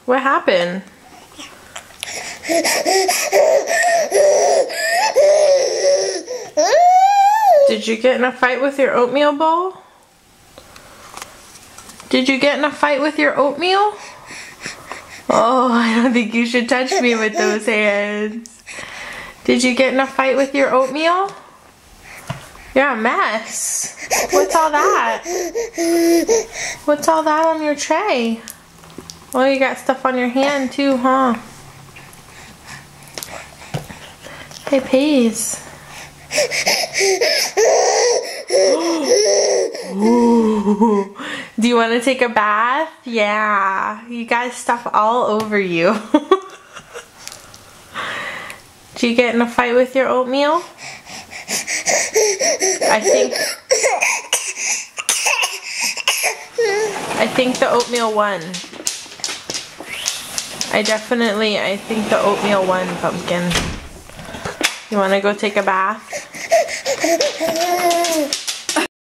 What happened? Did you get in a fight with your oatmeal bowl? Did you get in a fight with your oatmeal? Oh, I don't think you should touch me with those hands. Did you get in a fight with your oatmeal? You're a mess. What's all that? What's all that on your tray? Oh, you got stuff on your hand too, huh? Hey, Peas. Ooh. Do you want to take a bath? Yeah. You got stuff all over you. Did you get in a fight with your oatmeal? I think the oatmeal won. I think the oatmeal won, Pumpkin. You want to go take a bath?